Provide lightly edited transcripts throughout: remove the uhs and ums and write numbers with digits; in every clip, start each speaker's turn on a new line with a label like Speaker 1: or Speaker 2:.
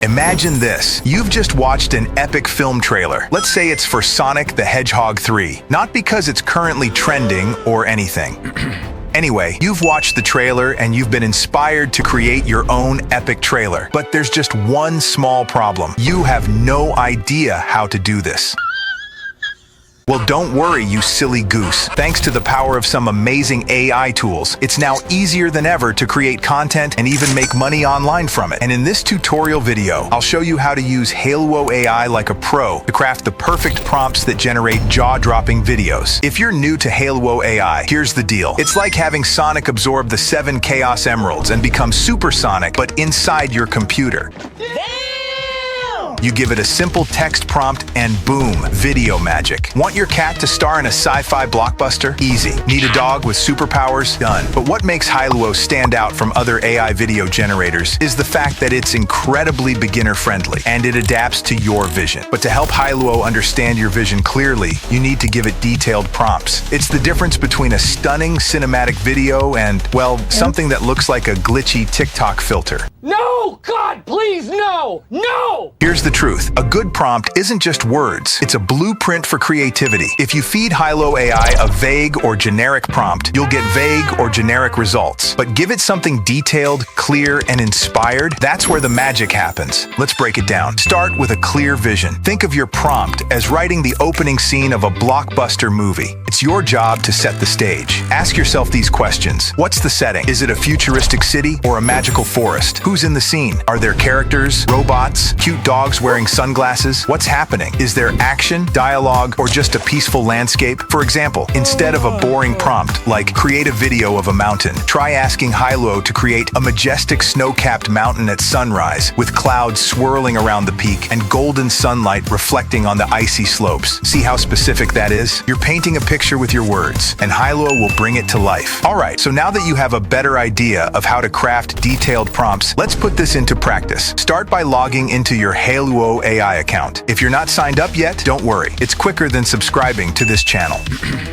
Speaker 1: Imagine this. You've just watched an epic film trailer. Let's say it's for Sonic the Hedgehog 3. Not because it's currently trending or anything. Anyway, you've watched the trailer and you've been inspired to create your own epic trailer. But there's just one small problem. You have no idea how to do this. Well, don't worry, you silly goose. Thanks to the power of some amazing AI tools, it's now easier than ever to create content and even make money online from it. And in this tutorial video, I'll show you how to use Hailuo AI like a pro to craft the perfect prompts that generate jaw-dropping videos. If you're new to Hailuo AI, here's the deal. It's like having Sonic absorb the 7 Chaos Emeralds and become supersonic, but inside your computer. You give it a simple text prompt and boom, video magic. Want your cat to star in a sci-fi blockbuster? Easy. Need a dog with superpowers? Done. But what makes Hailuo stand out from other AI video generators is the fact that it's incredibly beginner-friendly and it adapts to your vision. But to help Hailuo understand your vision clearly, you need to give it detailed prompts. It's the difference between a stunning cinematic video and, well, something that looks like a glitchy TikTok filter.
Speaker 2: No! God, please, no! No!
Speaker 1: Here's the truth. A good prompt isn't just words. It's a blueprint for creativity. If you feed Hailuo AI a vague or generic prompt, you'll get vague or generic results. But give it something detailed, clear, and inspired, that's where the magic happens. Let's break it down. Start with a clear vision. Think of your prompt as writing the opening scene of a blockbuster movie. It's your job to set the stage. Ask yourself these questions. What's the setting? Is it a futuristic city or a magical forest? Who's in the scene? Are there characters, robots, cute dogs wearing sunglasses? What's happening? Is there action, dialogue, or just a peaceful landscape? For example, instead of a boring prompt like create a video of a mountain, try asking Hailuo to create a majestic snow-capped mountain at sunrise with clouds swirling around the peak and golden sunlight reflecting on the icy slopes. See how specific that is? You're painting a picture with your words, and Hailuo will bring it to life. Alright, so now that you have a better idea of how to craft detailed prompts, let's put this into practice. Start by logging into your Hailuo AI account. If you're not signed up yet, don't worry. It's quicker than subscribing to this channel.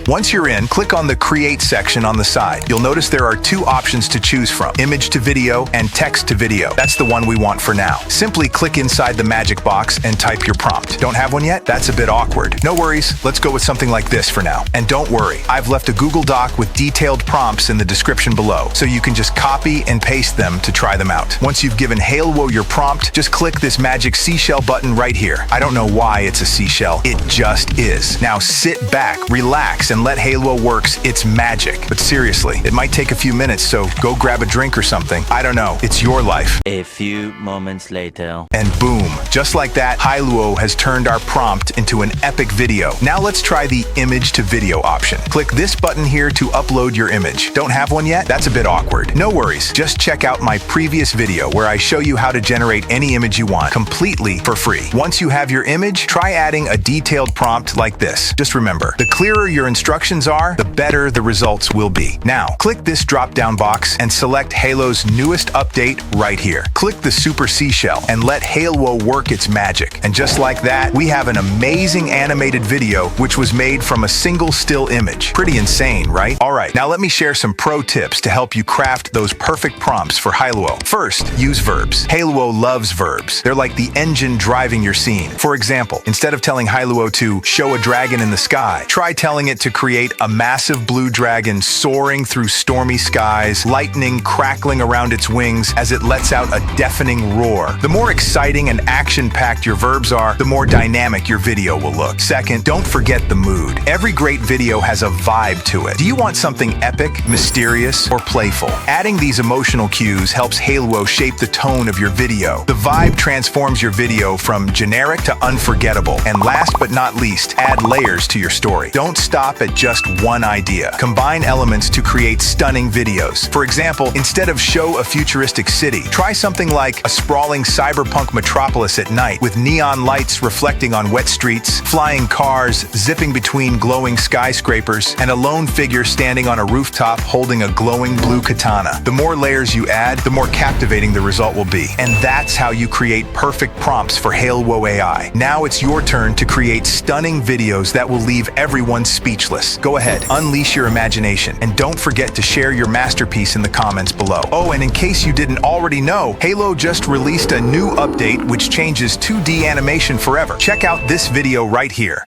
Speaker 1: Once you're in, click on the Create section on the side. You'll notice there are two options to choose from, image to video and text to video. That's the one we want for now. Simply click inside the magic box and type your prompt. Don't have one yet? That's a bit awkward. No worries, let's go with something like this for now. And don't worry, I've left a Google Doc with detailed prompts in the description below, so you can just copy and paste them to try them out. Once you've given Hailuo your prompt, just click this magic seashell button right here. I don't know why it's a seashell, it just is. Now sit back, relax, and let Hailuo works its magic. But seriously, it might take a few minutes, so go grab a drink or something. I don't know, it's your life.
Speaker 3: A few moments later.
Speaker 1: And boom, just like that, Hailuo has turned our prompt into an epic video. Now let's try the image to video option. Click this button here to upload your image. Don't have one yet? That's a bit awkward. No worries, just check out my previous video where I show you how to generate any image you want completely for free. Once you have your image, try adding a detailed prompt like this. Just remember, the clearer your instructions are, the better the results will be. Now, click this drop-down box and select Hailuo's newest update right here. Click the Super Seashell and let Hailuo work its magic. And just like that, we have an amazing animated video which was made from a single still image. Pretty insane, right? Alright, now let me share some pro tips to help you craft those perfect prompts for Hailuo. First, use verbs. Hailuo loves verbs. They're like the engine driving your scene. For example, instead of telling Hailuo to show a dragon in the sky, try telling it to create a massive blue dragon soaring through stormy skies, lightning crackling around its wings as it lets out a deafening roar. The more exciting and action-packed your verbs are, the more dynamic your video will look. Second, don't forget the mood. Every great video has a vibe to it. Do you want something epic, mysterious, or playful? Adding these emotional cues helps Hailuo shape the tone of your video. The vibe transforms your video from generic to unforgettable. And last but not least, add layers to your story. Don't stop at just one idea. Combine elements to create stunning videos. For example, instead of show a futuristic city, try something like a sprawling cyberpunk metropolis at night with neon lights reflecting on wet streets, flying cars zipping between glowing skyscrapers, and a lone figure standing on a rooftop holding a glowing blue katana. The more layers you add, the more captivating the result will be. And that's how you create perfect prompts for Hailuo AI. Now it's your turn to create stunning videos that will leave everyone speechless. Go ahead, unleash your imagination, and don't forget to share your masterpiece in the comments below. Oh, and in case you didn't already know, Hailuo just released a new update which changes 2D animation forever. Check out this video right here.